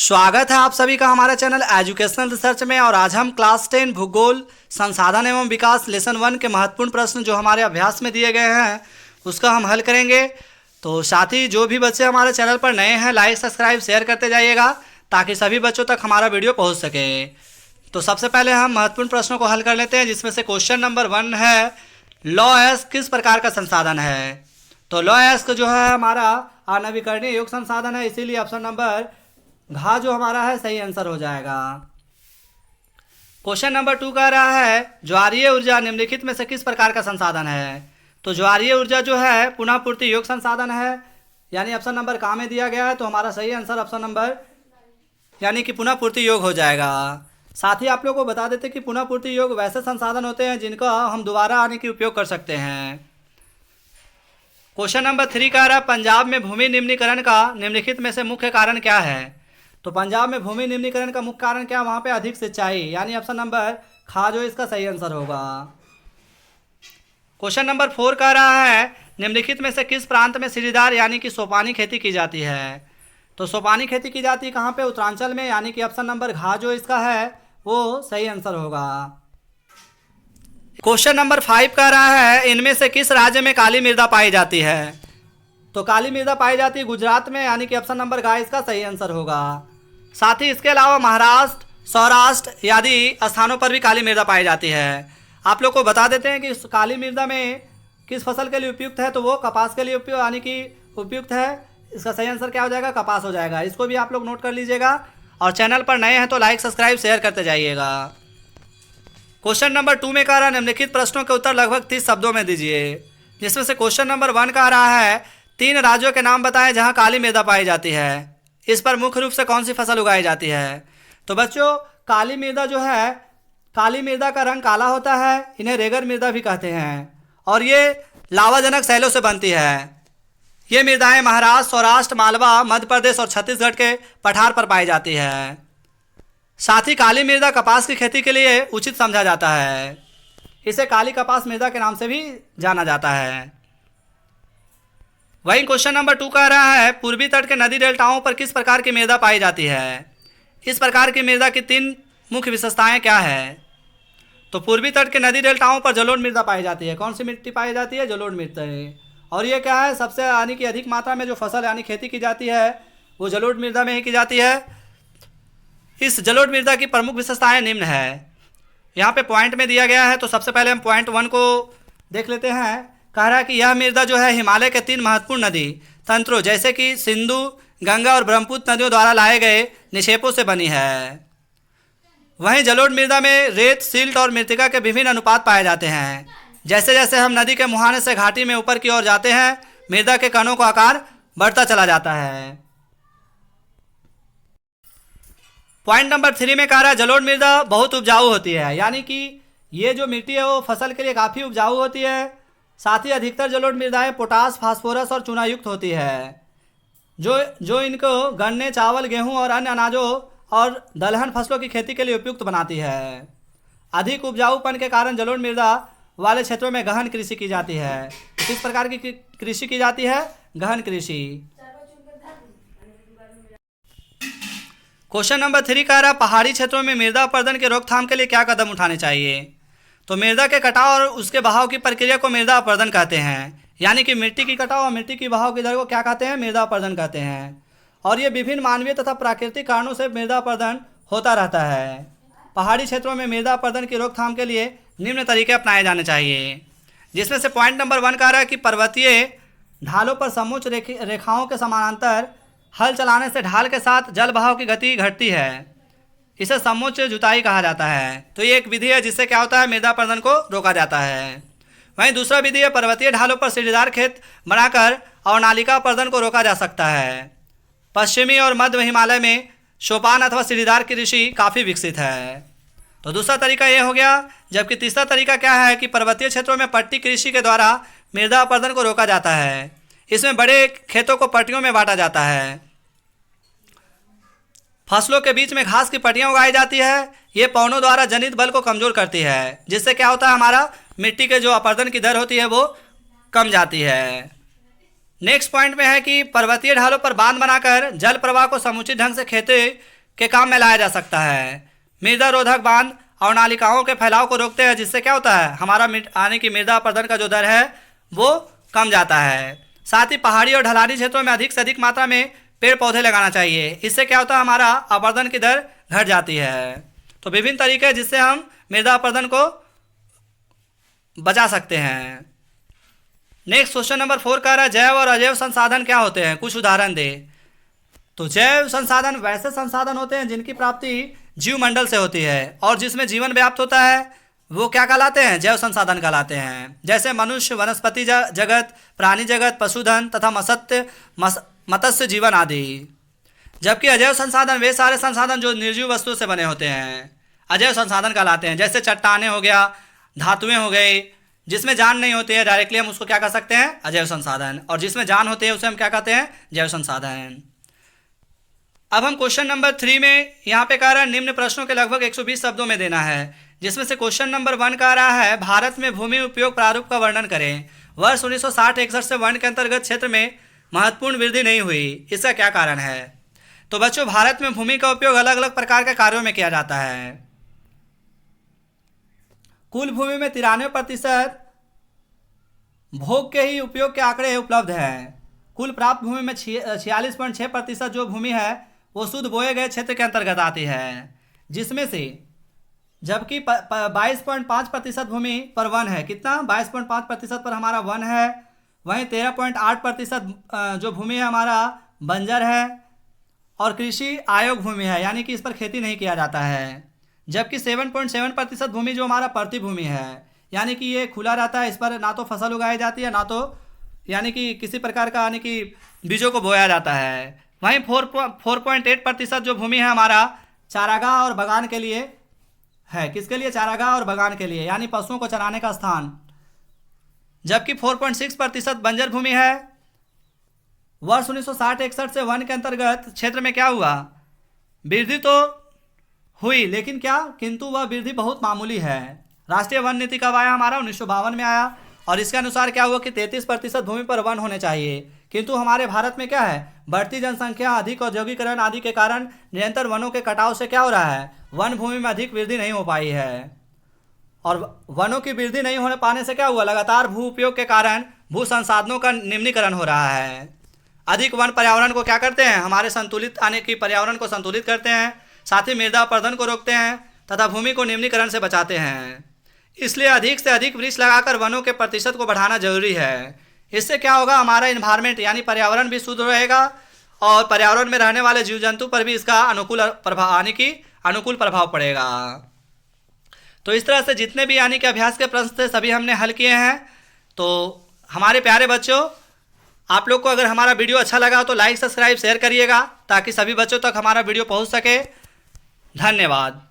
स्वागत है आप सभी का हमारे चैनल एजुकेशनल रिसर्च में। और आज हम क्लास 10 भूगोल संसाधन एवं विकास लेसन 1 के महत्वपूर्ण प्रश्न जो हमारे अभ्यास में दिए गए हैं उसका हम हल करेंगे। तो साथ ही जो भी बच्चे हमारे चैनल पर नए हैं लाइक सब्सक्राइब शेयर करते जाइएगा ताकि सभी बच्चों तक हमारा वीडियो पहुँच सके। तो सबसे पहले हम महत्वपूर्ण प्रश्नों को हल कर लेते हैं, जिसमें से क्वेश्चन नंबर 1 है लॉ एस किस प्रकार का संसाधन है। तो लॉ एस जो है हमारा अनवीकरणीय योग्य संसाधन है, इसीलिए ऑप्शन नंबर घ जो हमारा है सही आंसर हो जाएगा। क्वेश्चन नंबर 2 कह रहा है ज्वारीय ऊर्जा निम्नलिखित में से किस प्रकार का संसाधन है। तो ज्वारीय ऊर्जा जो है पुनः पूर्ति योग्य संसाधन है, यानी ऑप्शन नंबर का में दिया गया है, तो हमारा सही आंसर ऑप्शन नंबर यानी कि पुनः पूर्ति योग हो जाएगा। साथ ही आप लोगों को बता देते कि पुनः पूर्ति योग वैसे संसाधन होते हैं जिनका हम दोबारा आने की उपयोग कर सकते हैं। क्वेश्चन नंबर 3 कह रहा है पंजाब में भूमि निम्नीकरण का निम्नलिखित में से मुख्य कारण क्या है। तो पंजाब में भूमि निम्नीकरण का मुख्य कारण क्या, वहाँ पे अधिक सिंचाई, यानी ऑप्शन नंबर खा जो इसका सही आंसर होगा। क्वेश्चन नंबर 4 कह रहा है निम्नलिखित में से किस प्रांत में सीढ़ीदार यानी कि सोपानी खेती की जाती है। तो सोपानी खेती की जाती है कहाँ पे, उत्तरांचल में, यानी कि ऑप्शन नंबर घ जो इसका है वो सही आंसर होगा। क्वेश्चन नंबर 5 कह रहा है इनमें से किस राज्य में काली मृदा पाई जाती है। तो काली मृदा पाई जाती है गुजरात में, यानी कि ऑप्शन नंबर घ इसका सही आंसर होगा। साथ ही इसके अलावा महाराष्ट्र, सौराष्ट्र आदि स्थानों पर भी काली मृदा पाई जाती है। आप लोग को बता देते हैं कि काली मृदा में किस फसल के लिए उपयुक्त है, तो वो कपास के लिए उपयुक्त यानी कि उपयुक्त है। इसका सही आंसर क्या हो जाएगा, कपास हो जाएगा। इसको भी आप लोग नोट कर लीजिएगा और चैनल पर नए हैं तो लाइक सब्सक्राइब शेयर करते जाइएगा। क्वेश्चन नंबर 2 में कह रहा है निम्नलिखित प्रश्नों के उत्तर लगभग 30 शब्दों में दीजिए, जिसमें से क्वेश्चन नंबर 1 कह रहा है 3 राज्यों के नाम बताएं जहां काली मृदा पाई जाती है। इस पर मुख्य रूप से कौन सी फसल उगाई जाती है। तो बच्चों काली मृदा जो है, काली मृदा का रंग काला होता है, इन्हें रेगर मृदा भी कहते हैं, और ये लावाजनक शैलों से बनती है। ये मृदाएं महाराष्ट्र, सौराष्ट्र, मालवा, मध्य प्रदेश और छत्तीसगढ़ के पठार पर पाई जाती है। साथ ही काली मृदा कपास की खेती के लिए उचित समझा जाता है, इसे काली कपास मृदा के नाम से भी जाना जाता है। वहीं क्वेश्चन नंबर 2 कह रहा है पूर्वी तट के नदी डेल्टाओं पर किस प्रकार की मृदा पाई जाती है। इस प्रकार की मृदा की 3 मुख्य विशेषताएं क्या है। तो पूर्वी तट के नदी डेल्टाओं पर जलोढ़ मृदा पाई जाती है। कौन सी मिट्टी पाई जाती है, जलोढ़ मृदा। और ये क्या है, सबसे यानी कि अधिक मात्रा में जो फसल यानी खेती की जाती है वो जलोढ़ मृदा में ही की जाती है। इस जलोढ़ मृदा की प्रमुख विशेषताएं निम्न है, यहाँ पे पॉइंट में दिया गया है। तो सबसे पहले हम पॉइंट 1 को देख लेते हैं। कह रहा है कि यह मृदा जो है हिमालय के 3 महत्वपूर्ण नदी तंत्रों जैसे कि सिंधु, गंगा और ब्रह्मपुत्र नदियों द्वारा लाए गए निक्षेपों से बनी है। वहीं जलोढ़ मृदा में रेत, सिल्ट और मृत्तिका के विभिन्न अनुपात पाए जाते हैं। जैसे जैसे हम नदी के मुहाने से घाटी में ऊपर की ओर जाते हैं मृदा के कणों का आकार बढ़ता चला जाता है। पॉइंट नंबर 3 में कह रहा है जलोढ़ मृदा बहुत उपजाऊ होती है, यानी कि ये जो मिट्टी है वो फसल के लिए काफ़ी उपजाऊ होती है। साथ ही अधिकतर जलोढ़ मृदाएं पोटास, फास्फोरस और चूनायुक्त होती है, जो इनको गन्ने, चावल, गेहूं और अन्य अनाजों और दलहन फसलों की खेती के लिए उपयुक्त बनाती है। अधिक उपजाऊपन के कारण जलोढ़ मृदा वाले क्षेत्रों में गहन कृषि की जाती है। किस प्रकार की कृषि की जाती है, गहन कृषि। क्वेश्चन नंबर 3 कह रहा है पहाड़ी क्षेत्रों में मृदा अपरदन के रोकथाम के लिए क्या कदम उठाने चाहिए। तो मृदा के कटाव और उसके बहाव की प्रक्रिया को मृदा अपरदन कहते हैं, यानी कि मिट्टी की कटाव और मिट्टी की बहाव की दर को क्या कहते हैं, मृदा अपरदन कहते हैं। और ये विभिन्न मानवीय तथा प्राकृतिक कारणों से मृदा अपरदन होता रहता है। पहाड़ी क्षेत्रों में मृदा अपरदन की रोकथाम के लिए निम्न तरीके अपनाए जाने चाहिए, जिसमें से पॉइंट नंबर 1 कह रहा है कि पर्वतीय ढालों पर समोच्च रेखाओं के समानांतर हल चलाने से ढाल के साथ जल बहाव की गति घटती है, इसे समोच्च जुताई कहा जाता है। तो ये एक विधि है जिससे क्या होता है, मृदा अपरदन को रोका जाता है। वहीं दूसरा विधि है पर्वतीय ढालों पर सीढ़ीदार खेत बनाकर और नालिका अपरदन को रोका जा सकता है। पश्चिमी और मध्य हिमालय में सोपान अथवा सीढ़ीदार कृषि काफ़ी विकसित है। तो दूसरा तरीका ये हो गया। जबकि तीसरा तरीका क्या है कि पर्वतीय क्षेत्रों में पट्टी कृषि के द्वारा मृदा अपरदन को रोका जाता है। इसमें बड़े खेतों को पट्टियों में बांटा जाता है, फसलों के बीच में घास की पट्टियाँ उगाई जाती है। ये पौनों द्वारा जनित बल को कमज़ोर करती है, जिससे क्या होता है, हमारा मिट्टी के जो अपरदन की दर होती है वो कम जाती है। नेक्स्ट पॉइंट में है कि पर्वतीय ढालों पर बांध बनाकर जल प्रवाह को समुचित ढंग से के काम में लाया जा सकता है। मृदा रोधक बांध और नालिकाओं के फैलाव को रोकते हैं, जिससे क्या होता है, हमारा यानी कि मृदा अपरदन का जो दर है वो कम जाता है। साथ ही पहाड़ी और ढलानी क्षेत्रों में अधिक से अधिक मात्रा में पेड़ पौधे लगाना चाहिए। इससे क्या होता है, हमारा अपरदन की दर घट जाती है। तो विभिन्न तरीके हैं जिससे हम मृदा अपरदन को बचा सकते हैं। नेक्स्ट क्वेश्चन नंबर 4 कह रहा है जैव और अजैव संसाधन क्या होते हैं, कुछ उदाहरण दे। तो जैव संसाधन वैसे संसाधन होते हैं जिनकी प्राप्ति जीवमंडल से होती है और जिसमें जीवन व्याप्त होता है, वो क्या कहलाते हैं, जैव संसाधन कहलाते हैं। जैसे मनुष्य, वनस्पति जगत, प्राणी जगत, पशुधन तथा मत्स्य जीवन आदि। जबकि अजैव संसाधन वे सारे संसाधन जो निर्जीव वस्तुओं से बने होते हैं, अजैव संसाधन कहलाते हैं। जैसे चट्टानें हो गया, धातुएं हो गई, जिसमें जान नहीं होती है, डायरेक्टली हम उसको क्या कह सकते हैं, अजैव संसाधन। और जिसमें जान होती है उसे हम क्या कहते हैं, जैव संसाधन। अब हम क्वेश्चन नंबर 3 में यहाँ पे कह रहा है निम्न प्रश्नों के लगभग 120 शब्दों में देना है, जिसमें से क्वेश्चन नंबर 1 कह रहा है भारत में भूमि उपयोग प्रारूप का वर्णन करें। वर्ष 1960-61 से वन के अंतर्गत क्षेत्र में महत्वपूर्ण वृद्धि नहीं हुई, इसका क्या कारण है। तो बच्चों, भारत में भूमि का उपयोग अलग अलग प्रकार के कार्यों में किया जाता है। कुल भूमि में 93% भोग के ही उपयोग के आंकड़े उपलब्ध हैं। कुल प्राप्त भूमि में 46.6% जो भूमि है वो शुद्ध बोए गए क्षेत्र के अंतर्गत आती है, जिसमें से जबकि 22.5% भूमि पर वन है। कितना, 22.5% पर हमारा वन है। वहीं 13.8% जो भूमि है हमारा बंजर है और कृषि आयोग भूमि है, यानी कि इस पर खेती नहीं किया जाता है। जबकि 7.7% भूमि जो हमारा प्रति भूमि है, यानी कि ये खुला रहता है, इस पर ना तो फसल उगाई जाती है, ना तो यानी कि किसी प्रकार का यानी कि बीजों को बोया जाता है। वहीं 4.8% जो भूमि है हमारा चारागाह और बगान के लिए है। किसके लिए, चारागाह और बगान के लिए, यानी पशुओं को चराने का स्थान। जबकि 4.6% बंजर भूमि है। वर्ष 1960-61 से वन के अंतर्गत क्षेत्र में क्या हुआ, वृद्धि तो हुई, लेकिन क्या, किंतु वह वृद्धि बहुत मामूली है। राष्ट्रीय वन नीति कब आया हमारा, 1952 में आया। और इसके अनुसार क्या हुआ कि 33% भूमि पर वन होने चाहिए, किंतु हमारे भारत में क्या है, बढ़ती जनसंख्या, अधिक औद्योगिकरण आदि के कारण निरंतर वनों के कटाव से क्या हो रहा है, वन भूमि में अधिक वृद्धि नहीं हो पाई है। और वनों की वृद्धि नहीं होने पाने से क्या हुआ, लगातार भू उपयोग के कारण भू संसाधनों का निम्नीकरण हो रहा है। अधिक वन पर्यावरण को क्या करते हैं, हमारे संतुलित आने की पर्यावरण को संतुलित करते हैं, साथ ही मृदा अपरदन को रोकते हैं तथा भूमि को निम्नीकरण से बचाते हैं। इसलिए अधिक से अधिक वृक्ष लगाकर वनों के प्रतिशत को बढ़ाना जरूरी है। इससे क्या होगा, हमारा इन्वायरमेंट यानी पर्यावरण भी शुद्ध रहेगा और पर्यावरण में रहने वाले जीव जंतु पर भी इसका अनुकूल प्रभाव यानी कि अनुकूल प्रभाव पड़ेगा। तो इस तरह से जितने भी यानी कि अभ्यास के प्रश्न थे सभी हमने हल किए हैं। तो हमारे प्यारे बच्चों, आप लोग को अगर हमारा वीडियो अच्छा लगा तो लाइक, सब्सक्राइब, शेयर करिएगा ताकि सभी बच्चों तक हमारा वीडियो पहुंच सके। धन्यवाद।